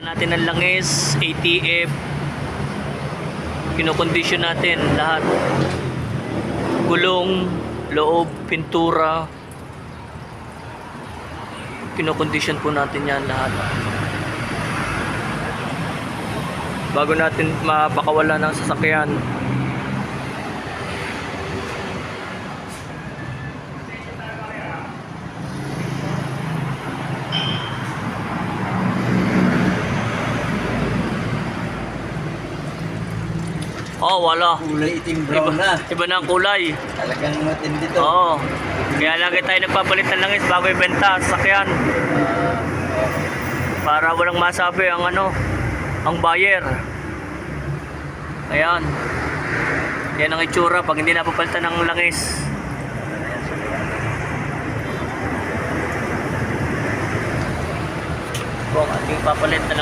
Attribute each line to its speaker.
Speaker 1: Natin ang langis, ATF, kinokondisyon natin lahat. Gulong, loob, pintura, kinokondisyon po natin yan lahat. Bago natin mapakawala ng sasakyan. Oh, wala.
Speaker 2: Kulay itim brown na.
Speaker 1: Iba na ang kulay.
Speaker 2: Talagang matindi to.
Speaker 1: Oo. Kaya lagi tayo nagpapalit ng langis bago ibenta sa sakyan. Para walang masabi ang ang buyer. Ayan. Yan ang itsura pag hindi napapalitan ng langis. Ito ang ating papalit na langis.